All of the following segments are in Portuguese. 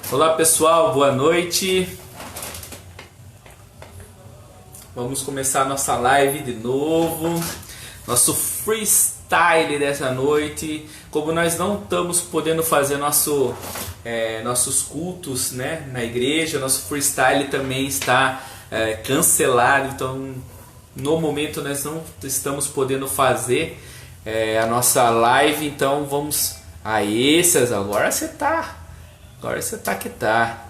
Olá pessoal, boa noite. Vamos começar nossa live de novo. Nosso freestyle dessa noite. Como nós não estamos podendo fazer nossos cultos, né, na igreja, nosso freestyle também está cancelado. Então, no momento nós não estamos podendo fazer a nossa live. Então vamos. Aí, César, agora você tá. Agora você tá que tá.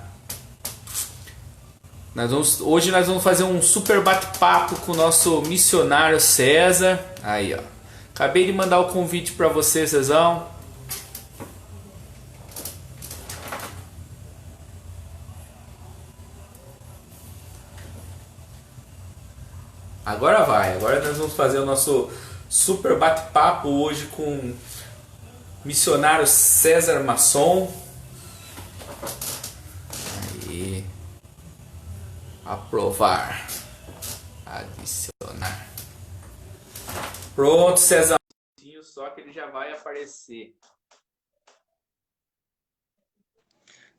Hoje nós vamos fazer um super bate-papo com o nosso missionário César. Aí, ó. Acabei de mandar o convite para você, Cezão. Agora vai. Agora nós vamos fazer o nosso super bate-papo hoje com o missionário César Masson. Aí. Aprovar. Adicionar. Pronto, Cezão. Só que ele já vai aparecer.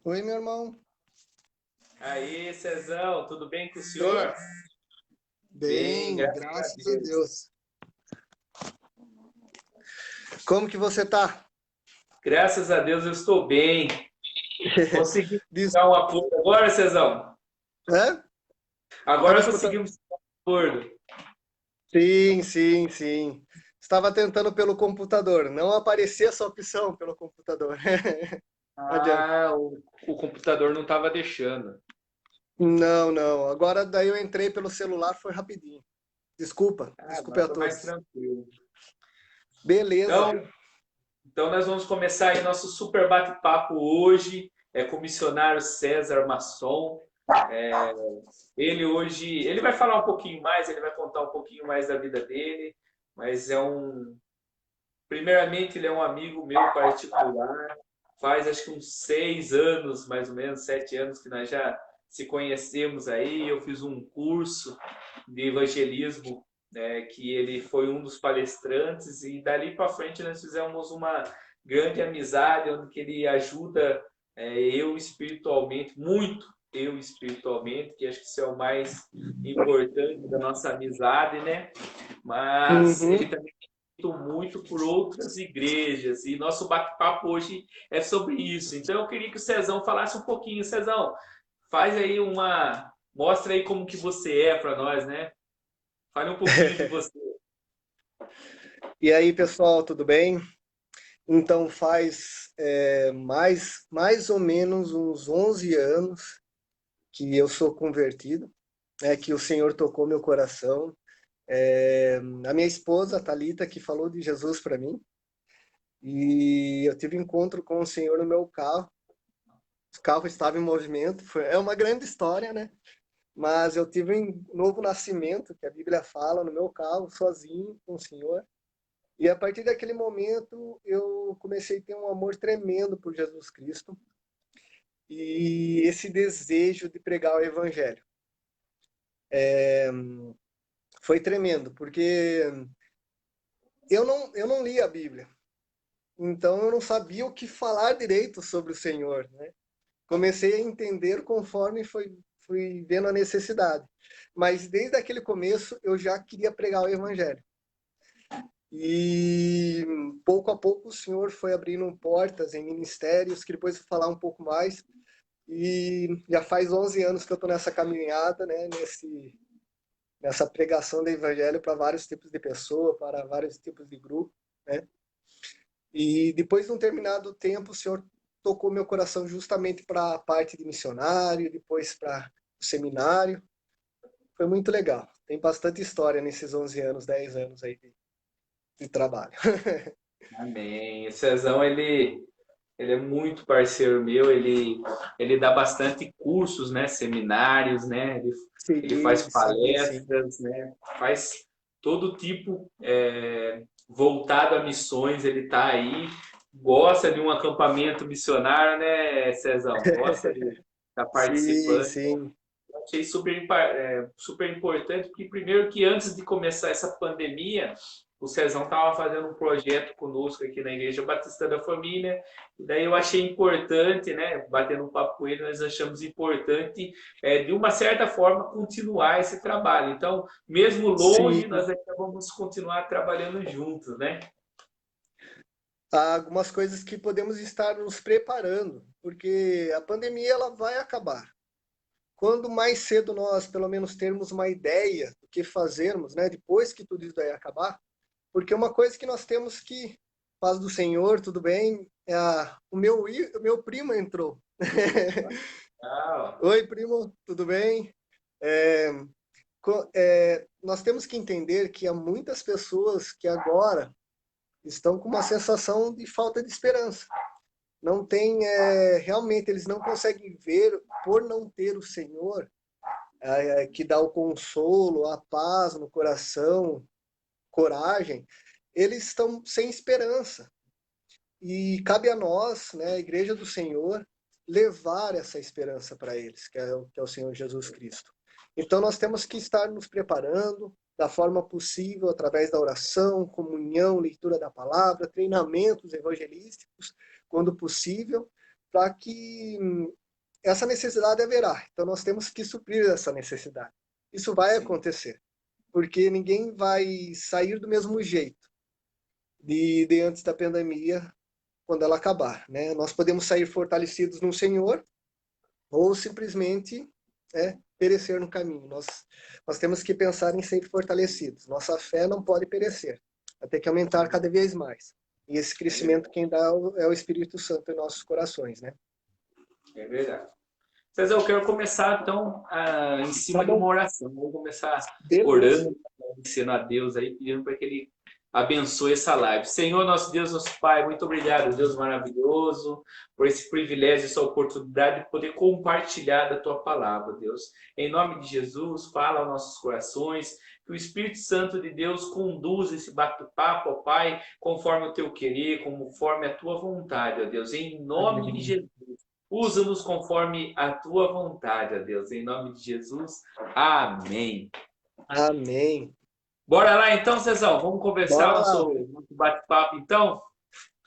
Oi, meu irmão. Aí, Cezão, tudo bem com o Bem? senhor? Bem, Bem, graças a graças a Deus. Deus. Como que você tá? Graças a Deus eu estou bem. Consegui Diz, dar um acordo agora, Cezão? é? Tava Agora escutando? conseguimos dar um acordo. Sim, sim, sim. Estava tentando pelo computador. Não aparecia essa opção pelo computador. Não adianta. Ah, o computador não estava deixando. Não, não. Agora daí eu entrei pelo celular, foi rapidinho. Desculpa, Ah, desculpe agora a foi mais todos. tranquilo. Beleza. Então, então nós vamos começar aí nosso super bate-papo hoje com o missionário César Masson. É, ele vai falar um pouquinho mais, ele vai contar um pouquinho mais da vida dele, mas primeiramente ele é um amigo meu particular. Faz acho que uns 6 anos, mais ou menos, 7 anos que nós já se conhecemos aí. Eu fiz um curso de evangelismo, né, que ele foi um dos palestrantes, e dali para frente nós fizemos uma grande amizade, onde que ele ajuda eu espiritualmente, muito eu espiritualmente, que acho que isso é o mais importante da nossa amizade, né? Mas ele Uhum. também muito por outras igrejas, e nosso bate-papo hoje é sobre isso. Então eu queria que o Cezão falasse um pouquinho. Cezão, faz aí mostra aí como que você é para nós, né? Fale um pouquinho de você. E aí, pessoal, tudo bem? Então faz mais ou menos uns 11 anos que eu sou convertido, que o Senhor tocou meu coração. A minha esposa, a Thalita, que falou de Jesus para mim, e eu tive um encontro com o Senhor no meu carro. O carro estava em movimento. É uma grande história, né? Mas eu tive um novo nascimento, que a Bíblia fala, no meu carro, sozinho com o Senhor. E a partir daquele momento eu comecei a ter um amor tremendo por Jesus Cristo e esse desejo de pregar o Evangelho. Foi tremendo, porque eu não li a Bíblia, então eu não sabia o que falar direito sobre o Senhor, né? Comecei a entender conforme fui vendo a necessidade. Mas desde aquele começo eu já queria pregar o Evangelho. E pouco a pouco o Senhor foi abrindo portas em ministérios, que depois eu vou falar um pouco mais. E já faz 11 anos que eu estou nessa caminhada, né, nessa pregação do evangelho para vários tipos de pessoa, para vários tipos de grupo, né? E depois de um determinado tempo, o Senhor tocou meu coração justamente para a parte de missionário, depois para o seminário. Foi muito legal. Tem bastante história nesses 11 anos, 10 anos aí de trabalho. Amém. O Cezão, ele é muito parceiro meu, ele dá bastante cursos, né, seminários, né, ele faz Sim, sim, sim. palestras, né, faz todo tipo voltado a missões, ele está aí, gosta de um acampamento missionário, né, Cezão? Gosta de estar Sim, participando. sim. achei super importante, porque primeiro que antes de começar essa pandemia, o Cezão estava fazendo um projeto conosco aqui na Igreja Batista da Família, e daí eu achei importante, né, batendo um papo com ele, nós achamos importante, de uma certa forma, continuar esse trabalho. Então, mesmo longe, Sim, nós ainda vamos continuar trabalhando juntos, né? há algumas coisas que podemos estar nos preparando, porque a pandemia ela vai acabar. Quando mais cedo nós, pelo menos, termos uma ideia do que fazermos, né, depois que tudo isso daí acabar, porque uma coisa que nós temos que, paz do Senhor, tudo bem, o meu primo entrou. Ah, Oi, primo, tudo bem? É, nós temos que entender que há muitas pessoas que agora estão com uma sensação de falta de esperança. Não tem, realmente, eles não conseguem ver, por não ter o Senhor, que dá o consolo, a paz no coração, coragem, eles estão sem esperança. E cabe a nós, né, a Igreja do Senhor, levar essa esperança para eles, que é o Senhor Jesus Cristo. Então nós temos que estar nos preparando da forma possível, através da oração, comunhão, leitura da palavra, treinamentos evangelísticos, quando possível, para que essa necessidade haverá. Então nós temos que suprir essa necessidade. Isso vai sim. acontecer, porque ninguém vai sair do mesmo jeito de antes da pandemia, quando ela acabar, né? Nós podemos sair fortalecidos no Senhor ou simplesmente perecer no caminho. Nós temos que pensar em ser fortalecidos. Nossa fé não pode perecer, vai ter que aumentar cada vez mais. E esse É verdade. crescimento quem dá é o Espírito Santo em nossos corações, né? É verdade. César, eu quero começar então em Tá cima de uma bom, oração. Vou começar beleza. orando, agradecendo a Deus aí, pedindo para que Ele abençoe essa live. Senhor, nosso Deus, nosso Pai, muito obrigado, Deus maravilhoso, por esse privilégio, essa oportunidade de poder compartilhar da Tua palavra, Deus. Em nome de Jesus, fala aos nossos corações, que o Espírito Santo de Deus conduza esse bate-papo, ó Pai, conforme o Teu querer, conforme a Tua vontade, ó Deus. Em nome de Amém. Jesus. Usa-nos conforme a tua vontade, ó Deus. Em nome de Jesus. Amém. Amém. Bora lá então, Cezão. Vamos conversar Bora lá. nosso bate-papo então.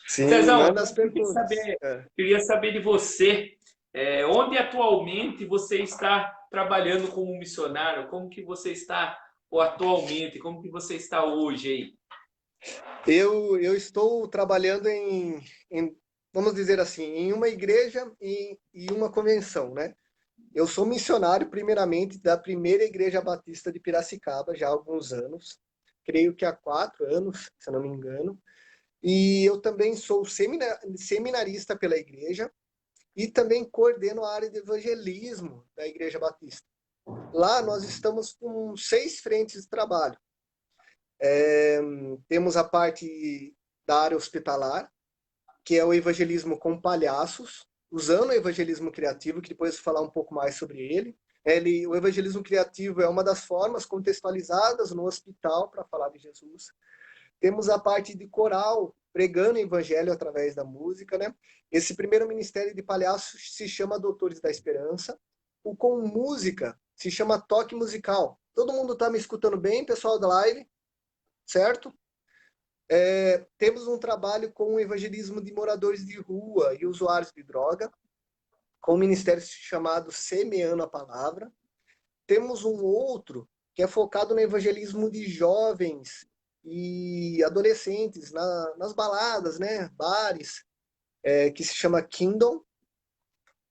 Sim, Cezão, manda as eu perguntas. queria saber de você, onde atualmente você está trabalhando como missionário? Como que você está atualmente? Como que você está hoje aí? Eu estou trabalhando vamos dizer assim, em uma igreja e uma convenção, né? Eu sou missionário, primeiramente, da primeira Igreja Batista de Piracicaba, já há alguns anos, creio que há 4 anos, se eu não me engano. E eu também sou seminarista pela igreja e também coordeno a área de evangelismo da Igreja Batista. Lá nós estamos com 6 frentes de trabalho. Temos a parte da área hospitalar, que é o evangelismo com palhaços, usando o evangelismo criativo, que depois eu vou falar um pouco mais sobre ele. O evangelismo criativo é uma das formas contextualizadas no hospital para falar de Jesus. Temos a parte de coral, pregando o evangelho através da música, né? Esse primeiro ministério de palhaços se chama Doutores da Esperança. O com música se chama Toque Musical. Todo mundo está me escutando bem, pessoal da live, certo? Temos um trabalho com o evangelismo de moradores de rua e usuários de droga, com um ministério chamado Semeando a Palavra. Temos um outro que é focado no evangelismo de jovens e adolescentes nas baladas, né, bares, que se chama Kingdom.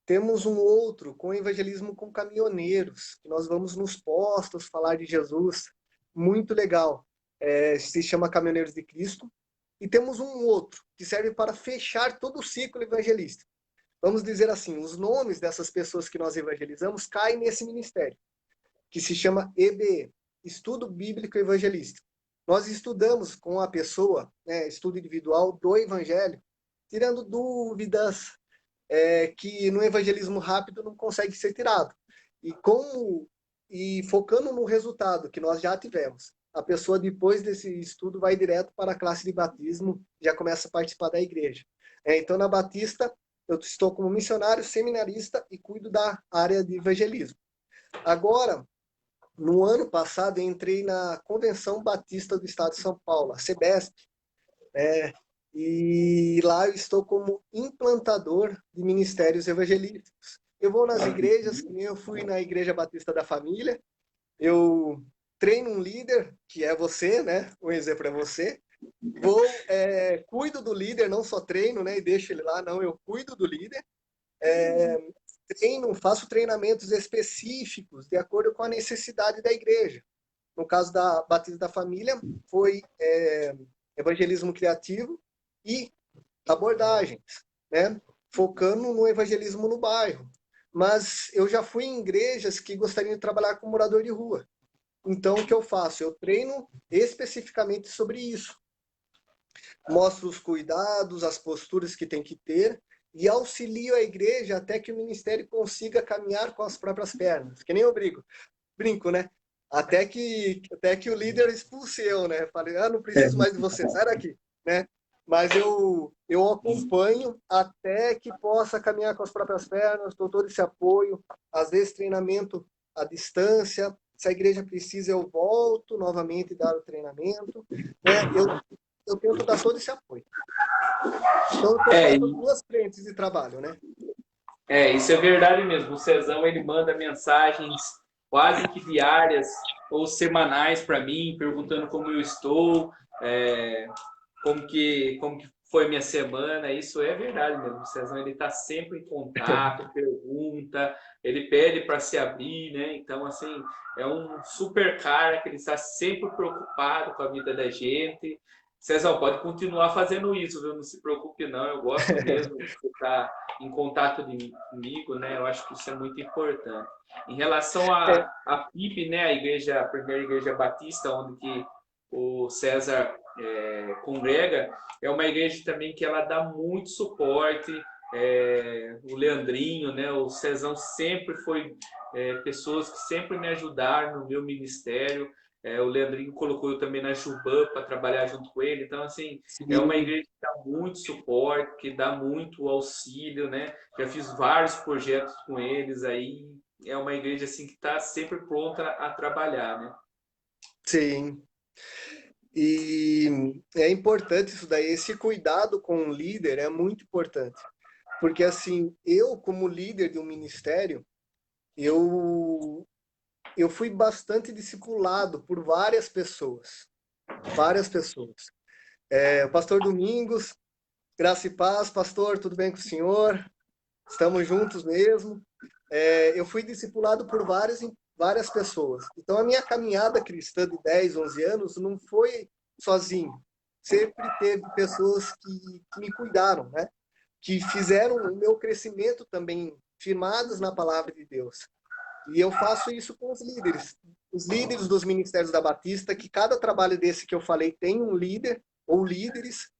Temos um outro com evangelismo com caminhoneiros, que nós vamos nos postos falar de Jesus, muito legal. Se chama Caminhoneiros de Cristo. E temos um outro que serve para fechar todo o ciclo evangelístico. Vamos dizer assim, os nomes dessas pessoas que nós evangelizamos caem nesse ministério, que se chama EBE, Estudo Bíblico Evangelístico. Nós estudamos com a pessoa, né, estudo individual do Evangelho, tirando dúvidas que no evangelismo rápido não consegue ser tirado. E focando no resultado que nós já tivemos, a pessoa depois desse estudo vai direto para a classe de batismo, já começa a participar da igreja. Então na Batista eu estou como missionário, seminarista e cuido da área de evangelismo. Agora, no ano passado, eu entrei na Convenção Batista do Estado de São Paulo, a CBESP, né? E lá eu estou como implantador de ministérios evangelísticos. Eu vou nas igrejas, que nem eu fui na Igreja Batista da Família, eu treino um líder, que é você, né? Um exemplo é você. Vou, cuido do líder, não só treino, né? E deixo ele lá, não, eu cuido do líder. Treino, faço treinamentos específicos de acordo com a necessidade da igreja. No caso da Batista da Família, foi evangelismo criativo e abordagens, né? Focando no evangelismo no bairro. Mas eu já fui em igrejas que gostariam de trabalhar com morador de rua. Então, o que eu faço? Eu treino especificamente sobre isso. Mostro os cuidados, as posturas que tem que ter e auxilio a igreja até que o ministério consiga caminhar com as próprias pernas. Que nem eu brinco, né? Até que o líder expulse eu, né? Falei, não preciso mais de você, sai daqui, né? Mas eu acompanho até que possa caminhar com as próprias pernas, dou todo esse apoio, às vezes treinamento à distância, se a igreja precisa eu volto novamente dar o treinamento, né? Eu tento dar todo esse apoio. Então eu estou com É, essas duas frentes de trabalho, né? isso é verdade mesmo. O Cezão, ele manda mensagens quase que diárias ou semanais para mim, perguntando como eu estou, é, como que foi minha semana. Isso é verdade mesmo. O Cezão, ele está sempre em contato, pergunta, ele pede para se abrir, né? Então, assim, é um super cara que ele está sempre preocupado com a vida da gente. Cezão, pode continuar fazendo isso, viu? Não se preocupe, não. Eu gosto mesmo de estar em contato comigo, né? Eu acho que isso é muito importante. Em relação É, à PIB, né? A primeira igreja batista, onde que o César congrega, é uma igreja também que ela dá muito suporte. O Leandrinho, né? O Cezão sempre foi pessoas que sempre me ajudaram no meu ministério. O Leandrinho colocou eu também na Juban para trabalhar junto com ele. Então, assim, é uma sim. igreja que dá muito suporte, que dá muito auxílio, né? Já fiz vários projetos com eles aí. É uma igreja assim que está sempre pronta a trabalhar, né? Sim. E é importante isso daí, esse cuidado com o líder é muito importante. Porque assim, eu como líder de um ministério, eu eu fui bastante discipulado por várias pessoas, várias pessoas. O pastor Domingos, graça e paz, pastor, tudo bem com o senhor? Estamos juntos mesmo. Eu fui discipulado por várias pessoas. Então, a minha caminhada cristã de 10, 11 anos não foi sozinho. Sempre teve pessoas que me cuidaram, né? Que fizeram o meu crescimento também firmadas na palavra de Deus. E eu faço isso com os líderes dos ministérios da Batista, que cada trabalho desse que eu falei tem um líder ou líderes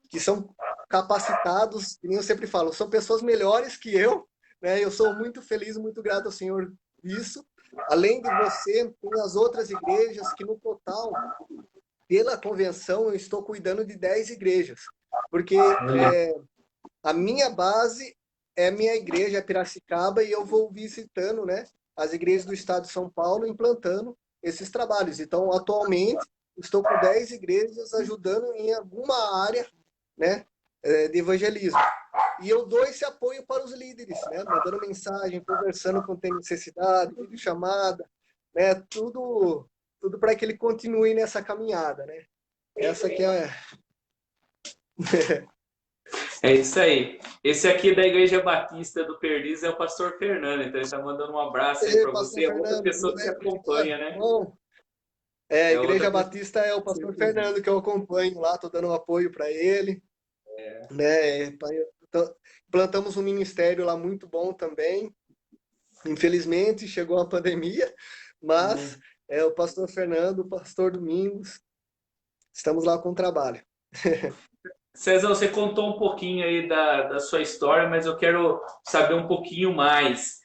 que são capacitados, e eu sempre falo, são pessoas melhores que eu, né? Eu sou muito feliz, muito grato ao Senhor disso. Além de você, tem as outras igrejas que no total, pela convenção, eu estou cuidando de 10 igrejas, porque a minha base é minha igreja, é Piracicaba, e eu vou visitando, né, as igrejas do estado de São Paulo, implantando esses trabalhos. Então, atualmente, estou com 10 igrejas ajudando em alguma área, né, de evangelismo. E eu dou esse apoio para os líderes, né, mandando mensagem, conversando quando tem necessidade, vídeo chamada, né, tudo para que ele continue nessa caminhada, né. Essa que é. É isso aí. Esse aqui da Igreja Batista do Perdiz é o pastor Fernando, então ele está mandando um abraço aí Ei, para pastor você. É outra Fernando, tudo pessoa que se bem com o senhor? acompanha, né? Bom, a É outra Igreja pessoa Batista é o que pastor sempre vê. Fernando que eu acompanho lá, estou dando um apoio para ele, né? Então, plantamos um ministério lá muito bom também. Infelizmente chegou a pandemia, mas é o pastor Fernando, o pastor Domingos, estamos lá com o trabalho. César, você contou um pouquinho aí da sua história, mas eu quero saber um pouquinho mais.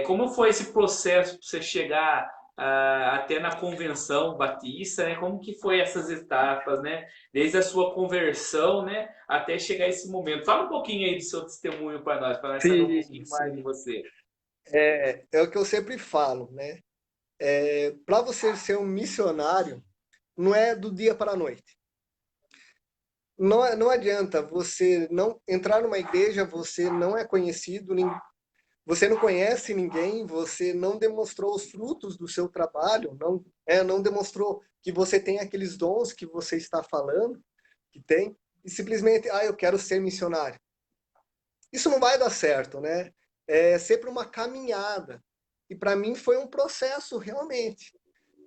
Como foi esse processo para você chegar até na convenção batista, né? Como que foi essas etapas, né? Desde a sua conversão, né? Até chegar a esse momento. Fala um pouquinho aí do seu testemunho para nós saber um Sim, pouquinho mais de sim. você. É o que eu sempre falo, né? Para você ser um missionário, não é do dia para a noite. Não adianta você não entrar numa igreja, você não é conhecido, você não conhece ninguém, você não demonstrou os frutos do seu trabalho, não demonstrou que você tem aqueles dons que você está falando que tem, e simplesmente, eu quero ser missionário. Isso não vai dar certo, né? É sempre uma caminhada. E para mim foi um processo, realmente.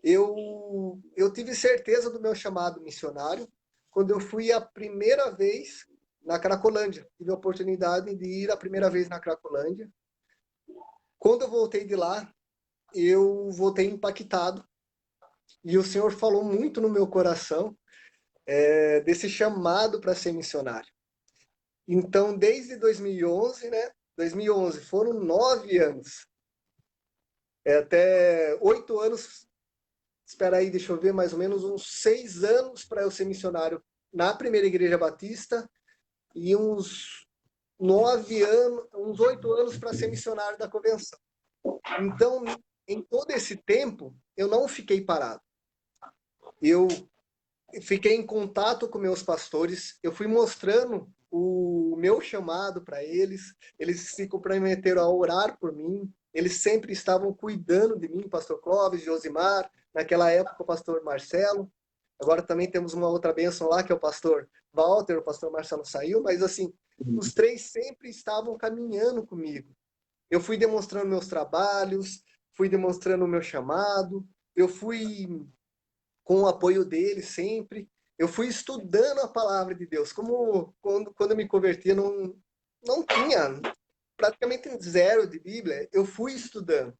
Eu tive certeza do meu chamado missionário quando eu fui a primeira vez na Cracolândia. Tive a oportunidade de ir a primeira vez na Cracolândia. Quando eu voltei de lá, eu voltei impactado. E o Senhor falou muito no meu coração desse chamado para ser missionário. Então, desde 2011, né? 2011, foram 9 anos. Até 8 anos, espera aí, deixa eu ver, mais ou menos uns 6 anos para eu ser missionário na primeira igreja batista e uns 9 anos, uns 8 anos para ser missionário da convenção. Então, em todo esse tempo, eu não fiquei parado. Eu fiquei em contato com meus pastores, eu fui mostrando o meu chamado para eles se comprometeram a orar por mim, eles sempre estavam cuidando de mim, pastor Clóvis, Josimar, naquela época o pastor Marcelo, agora também temos uma outra bênção lá, que é o pastor Walter, o pastor Marcelo saiu, mas assim, os três sempre estavam caminhando comigo. Eu fui demonstrando meus trabalhos, fui demonstrando o meu chamado, eu fui com o apoio dele sempre. Eu fui estudando a palavra de Deus. Como quando eu me converti, não tinha praticamente zero de Bíblia. Eu fui estudando.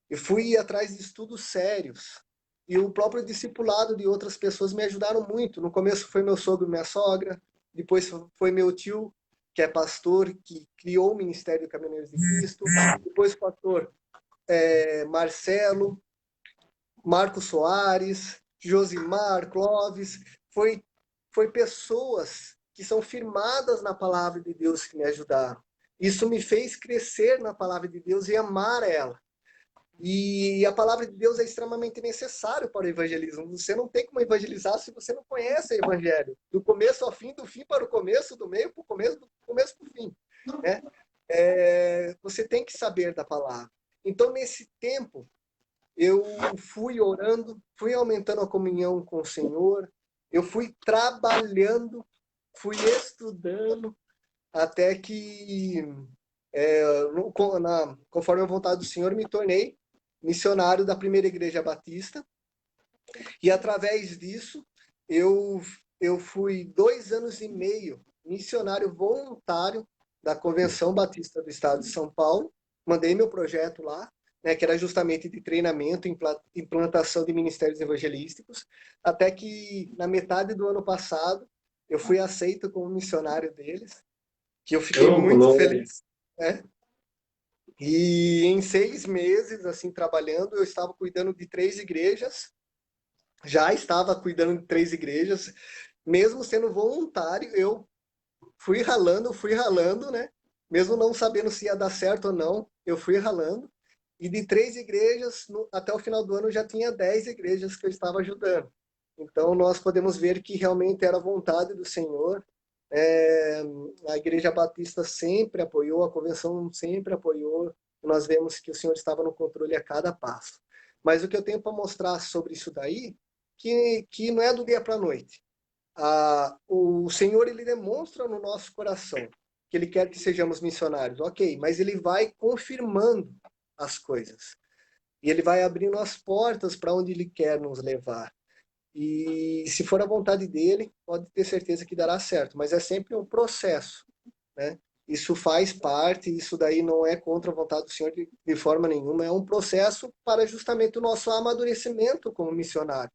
Eu fui atrás de estudos sérios. E o próprio discipulado de outras pessoas me ajudaram muito. No começo foi meu sogro e minha sogra. Depois foi meu tio, que é pastor, que criou o Ministério de Caminhoneiros de Cristo. Depois o pastor Marcelo, Marcos Soares, Josimar, Clóvis, foi pessoas que são firmadas na palavra de Deus que me ajudaram. Isso me fez crescer na palavra de Deus e amar ela. E a palavra de Deus é extremamente necessária para o evangelismo. Você não tem como evangelizar se você não conhece o evangelho. Do começo ao fim, do fim para o começo, do meio para o começo, do começo para o fim. Né? Você tem que saber da palavra. Então, nesse tempo, eu fui orando, fui aumentando a comunhão com o Senhor, eu fui trabalhando, fui estudando, até que, conforme a vontade do Senhor, me tornei missionário da primeira igreja batista. E através disso, eu, eu fui 2 anos e meio missionário voluntário da Convenção Batista do Estado de São Paulo. Mandei meu projeto lá, né, que era justamente de treinamento e implantação de ministérios evangelísticos, até que na metade do ano passado eu fui aceito como missionário deles, que eu fiquei Oh, muito glória. feliz, né? E em 6 meses, assim, trabalhando, eu estava cuidando de 3 igrejas, já estava cuidando de 3 igrejas, mesmo sendo voluntário, eu fui ralando, né? Mesmo não sabendo se ia dar certo ou não, eu fui ralando. E de 3 igrejas, até o final do ano, já tinha 10 igrejas que eu estava ajudando. Então, nós podemos ver que realmente era a vontade do Senhor. É, a Igreja Batista sempre apoiou, a convenção sempre apoiou. Nós vemos que o Senhor estava no controle a cada passo. Mas o que eu tenho para mostrar sobre isso daí, que não é do dia para a noite. O Senhor, ele demonstra no nosso coração que ele quer que sejamos missionários, ok, mas ele vai confirmando as coisas. E ele vai abrindo as portas para onde ele quer nos levar. E se for a vontade dele, pode ter certeza que dará certo, mas é sempre um processo, né? Isso faz parte, isso daí não é contra a vontade do Senhor de forma nenhuma, é um processo para justamente o nosso amadurecimento como missionário.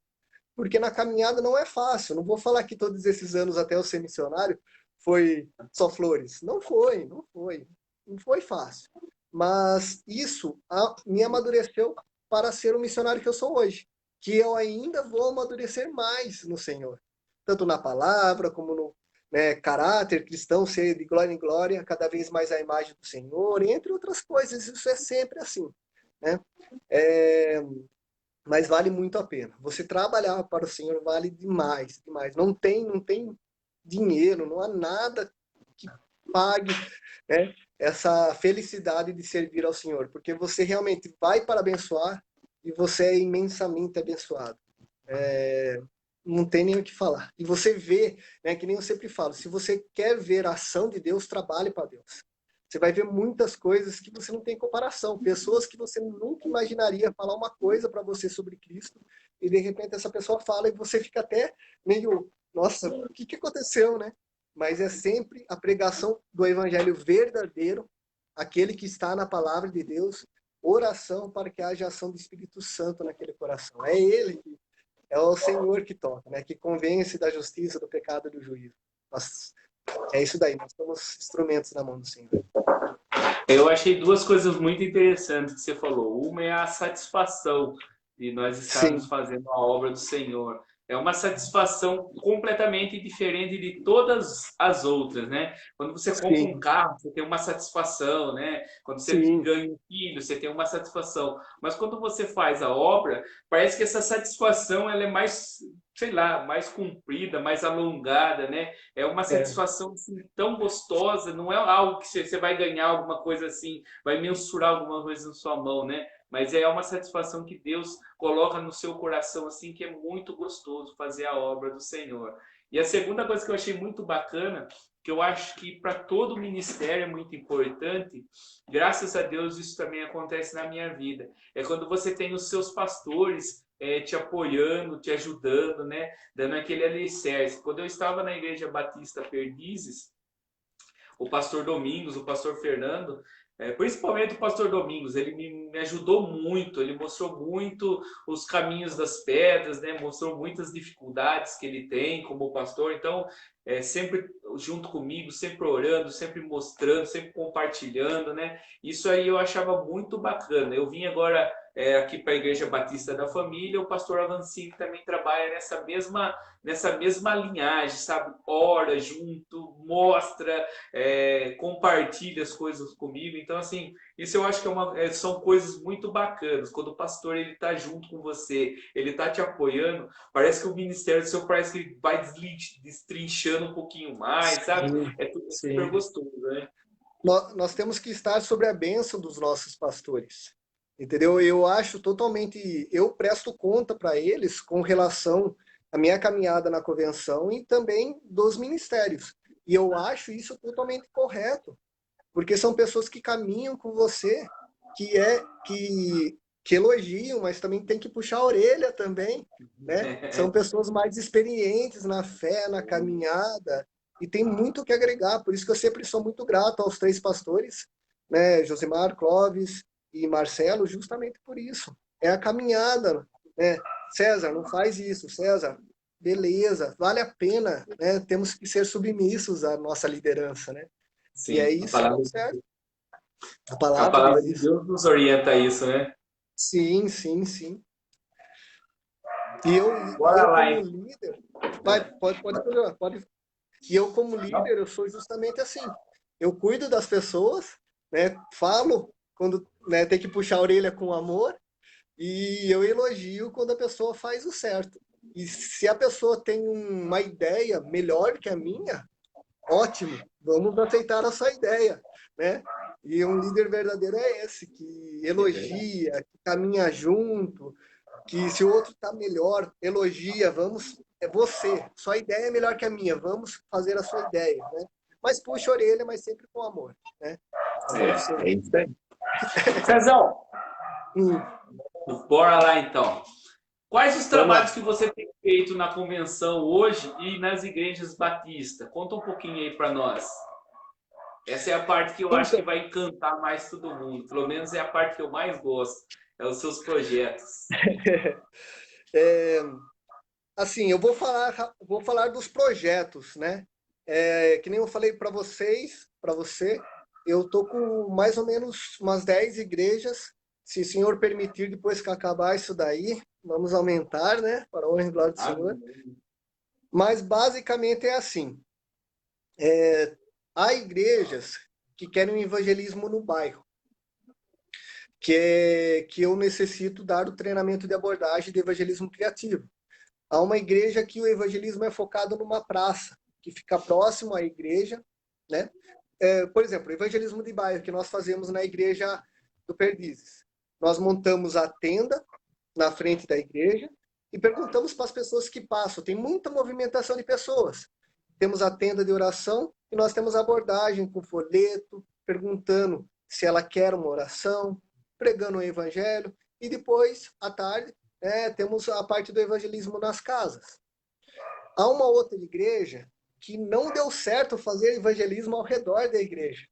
Porque na caminhada não é fácil. Não vou falar que todos esses anos até eu ser missionário foi só flores. Não foi, não foi. Não foi fácil. Mas isso me amadureceu para ser o missionário que eu sou hoje. Que eu ainda vou amadurecer mais no Senhor. Tanto na palavra, como né, caráter cristão, ser de glória em glória, cada vez mais a imagem do Senhor, entre outras coisas. Isso é sempre assim, né? É, mas vale muito a pena. Você trabalhar para o Senhor vale demais, demais. Não tem dinheiro, não há nada que pague, né, essa felicidade de servir ao Senhor, porque você realmente vai para abençoar e você é imensamente abençoado. É, não tem nem o que falar. E você vê, né, que nem eu sempre falo, se você quer ver a ação de Deus, trabalhe para Deus. Você vai ver muitas coisas que você não tem comparação. Pessoas que você nunca imaginaria falar uma coisa para você sobre Cristo, e de repente essa pessoa fala e você fica até meio, nossa, o que aconteceu, né? Mas é sempre a pregação do evangelho verdadeiro, aquele que está na palavra de Deus, oração para que haja ação do Espírito Santo naquele coração. É ele que é o Senhor que toca, né? Que convence da justiça, do pecado e do juízo. Nós, é isso daí, nós somos instrumentos na mão do Senhor. Eu achei duas coisas muito interessantes que você falou. Uma é a satisfação de nós estarmos Sim, fazendo a obra do Senhor. É uma satisfação completamente diferente de todas as outras, né? Quando você compra um sim, carro, você tem uma satisfação, né? Quando você sim, ganha um filho, você tem uma satisfação. Mas quando você faz a obra, parece que essa satisfação ela é mais, sei lá, mais comprida, mais alongada, né? É uma é, satisfação assim, tão gostosa, não é algo que você vai ganhar alguma coisa assim, vai mensurar alguma coisa na sua mão, né? Mas é uma satisfação que Deus coloca no seu coração, assim, que é muito gostoso fazer a obra do Senhor. E a segunda coisa que eu achei muito bacana, que eu acho que para todo ministério é muito importante, graças a Deus isso também acontece na minha vida, é quando você tem os seus pastores te apoiando, te ajudando, né? Dando aquele alicerce. Quando eu estava na Igreja Batista Perdizes, o pastor Domingos, o pastor Fernando, principalmente o pastor Domingos, ele me ajudou muito, ele mostrou muito os caminhos das pedras, né? Mostrou muitas dificuldades que ele tem como pastor, então sempre junto comigo, sempre orando, sempre mostrando, sempre compartilhando, né? Isso aí eu achava muito bacana. Eu vim agora aqui para a Igreja Batista da Família, o pastor Avancini também trabalha nessa mesma linhagem, sabe? Ora junto, mostra, compartilha as coisas comigo. Então, assim, isso eu acho que são coisas muito bacanas. Quando o pastor ele está junto com você, ele está te apoiando, parece que o ministério do seu parece que vai destrinchando um pouquinho mais, sabe? sim, É super sim. gostoso, né? Nós temos que estar sobre a bênção dos nossos pastores, entendeu? Eu acho totalmente, eu presto conta para eles com relação à minha caminhada na convenção e também dos ministérios. E eu acho isso totalmente correto, porque são pessoas que caminham com você, que elogiam, mas também tem que puxar a orelha também, né? São pessoas mais experientes na fé, na caminhada, e tem muito o que agregar. Por isso que eu sempre sou muito grato aos três pastores, né? Josemar, Clóvis e Marcelo, justamente por isso. É a caminhada, né? César, não faz isso. César, beleza, vale a pena, né? Temos que ser submissos à nossa liderança, né? E é Sim, isso que serve. A a palavra palavra diz de isso. Deus nos orienta a isso, né? Sim, sim, sim. E eu Bora lá, como hein? líder, pode continuar, pode. E eu como Não? líder, eu sou justamente assim. Eu cuido das pessoas, né? Falo quando, né, tem que puxar a orelha com amor e eu elogio quando a pessoa faz o certo. E se a pessoa tem uma ideia melhor que a minha, ótimo, vamos aceitar a sua ideia, né? E um líder verdadeiro é esse, que É verdade. elogia, que caminha junto, que se o outro está melhor, elogia, vamos, é você, sua ideia é melhor que a minha, vamos fazer a sua ideia, né? Mas puxa a orelha, mas sempre com amor, né? Amor do Senhor. É isso aí. Cezão, Hum, bora lá então. Quais os vamos trabalhos lá. que você tem feito na convenção hoje e nas igrejas batistas? Conta um pouquinho aí para nós. Essa é a parte que eu acho que Então, vai encantar mais todo mundo. Pelo menos é a parte que eu mais gosto. É os seus projetos. é, assim, eu vou falar dos projetos, né? Que nem eu falei para vocês, para você, eu tô com mais ou menos umas 10 igrejas. Se o Senhor permitir, depois que acabar isso daí, vamos aumentar, né? Para a honra e glória do Senhor. Amém. Mas basicamente é assim. há igrejas que querem um evangelismo no bairro, que eu necessito dar o treinamento de abordagem de evangelismo criativo. Há uma igreja que o evangelismo é focado numa praça, que fica próximo à igreja, né? Por exemplo, o evangelismo de bairro que nós fazemos na igreja do Perdizes. Nós montamos a tenda na frente da igreja e perguntamos para as pessoas que passam. Tem muita movimentação de pessoas. Temos a tenda de oração e nós temos abordagem com folheto, perguntando se ela quer uma oração, pregando o evangelho, e depois, à tarde, temos a parte do evangelismo nas casas. Há uma outra igreja que não deu certo fazer evangelismo ao redor da igreja.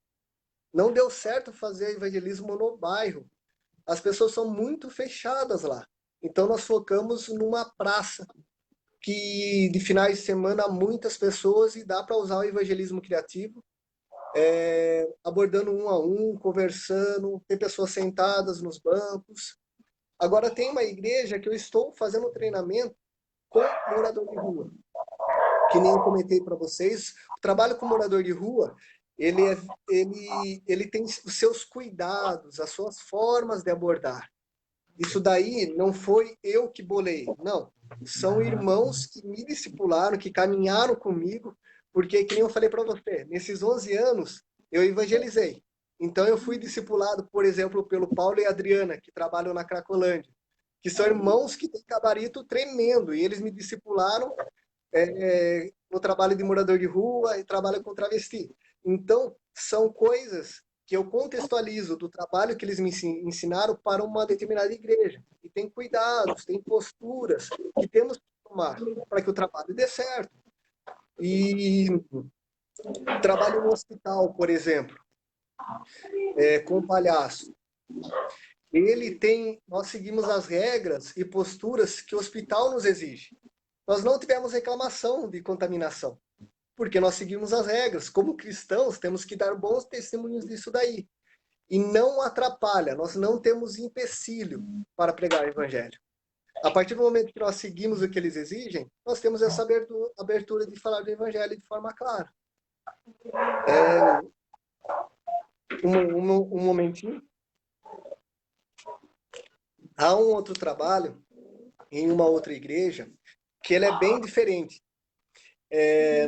Não deu certo fazer evangelismo no bairro. As pessoas são muito fechadas lá. Então nós focamos numa praça que de finais de semana há muitas pessoas e dá para usar o evangelismo criativo, abordando um a um, conversando, tem pessoas sentadas nos bancos. Agora tem uma igreja que eu estou fazendo um treinamento com morador de rua, que nem eu comentei para vocês. O trabalho com morador de rua, ele tem os seus cuidados, as suas formas de abordar. Isso daí não foi eu que bolei, não. São irmãos que me discipularam, que caminharam comigo, porque, que nem eu falei para você, nesses 11 anos eu evangelizei. Então eu fui discipulado, por exemplo, pelo Paulo e Adriana, que trabalham na Cracolândia, que são irmãos que têm gabarito tremendo, e eles me discipularam no trabalho de morador de rua e trabalho com travesti. Então, são coisas que eu contextualizo do trabalho que eles me ensinaram para uma determinada igreja. E tem cuidados, tem posturas que temos que tomar para que o trabalho dê certo. E trabalho no hospital, por exemplo, com o palhaço. Nós seguimos as regras e posturas que o hospital nos exige. Nós não tivemos reclamação de contaminação, porque nós seguimos as regras. Como cristãos, temos que dar bons testemunhos disso daí. E não atrapalha, nós não temos empecilho para pregar o evangelho. A partir do momento que nós seguimos o que eles exigem, nós temos essa abertura de falar do evangelho de forma clara. Um momentinho. Há um outro trabalho em uma outra igreja que ele é bem diferente.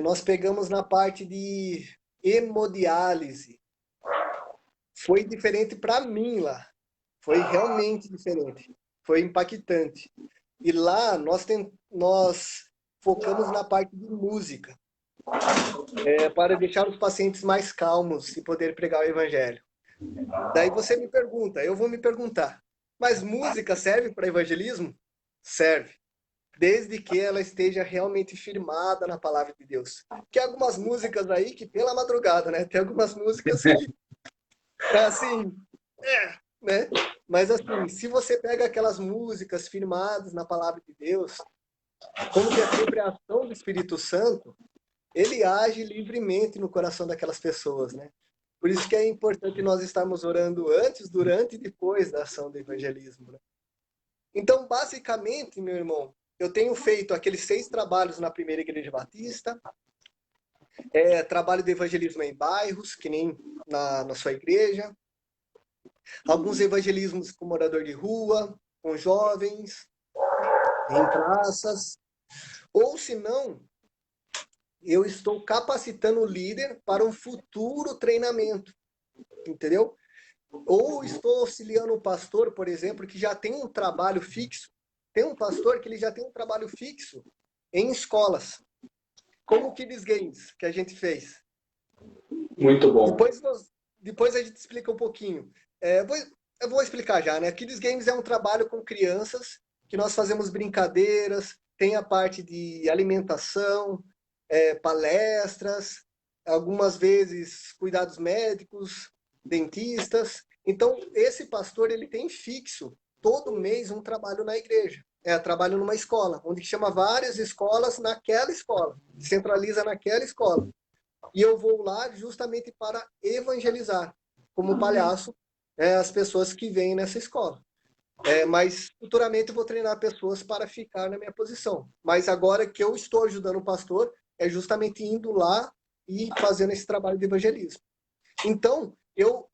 Nós pegamos na parte de hemodiálise. Foi diferente para mim lá. Foi realmente diferente. Foi impactante. E lá nós focamos na parte de música, para deixar os pacientes mais calmos e poder pregar o evangelho. Daí você me pergunta, eu vou me perguntar, mas música serve para evangelismo? Serve. Desde que ela esteja realmente firmada na palavra de Deus. Que algumas músicas aí que pela madrugada, né? Tem algumas músicas que assim, né? Mas assim, se você pega aquelas músicas firmadas na palavra de Deus, como que é sempre a ação do Espírito Santo, ele age livremente no coração daquelas pessoas, né? Por isso que é importante nós estarmos orando antes, durante e depois da ação do evangelismo, né? Então, basicamente, meu irmão, eu tenho feito aqueles 6 trabalhos na primeira igreja batista, trabalho de evangelismo em bairros, que nem na sua igreja, alguns evangelismos com morador de rua, com jovens, em praças, ou se não, eu estou capacitando o líder para um futuro treinamento, entendeu? Ou estou auxiliando o pastor, por exemplo, que já tem um trabalho fixo. Tem um pastor que ele já tem um trabalho fixo em escolas, como o Kids Games, que a gente fez. Muito bom. Depois a gente explica um pouquinho. Eu vou explicar já, né? Kids Games é um trabalho com crianças, que nós fazemos brincadeiras, tem a parte de alimentação, palestras, algumas vezes cuidados médicos, dentistas. Então, esse pastor, ele tem fixo, todo mês, um trabalho na igreja. Trabalho numa escola, onde chama várias escolas naquela escola, centraliza naquela escola. E eu vou lá justamente para evangelizar, como palhaço, as pessoas que vêm nessa escola. Mas futuramente eu vou treinar pessoas para ficar na minha posição. Mas agora que eu estou ajudando o pastor, é justamente indo lá e fazendo esse trabalho de evangelismo. Então, eu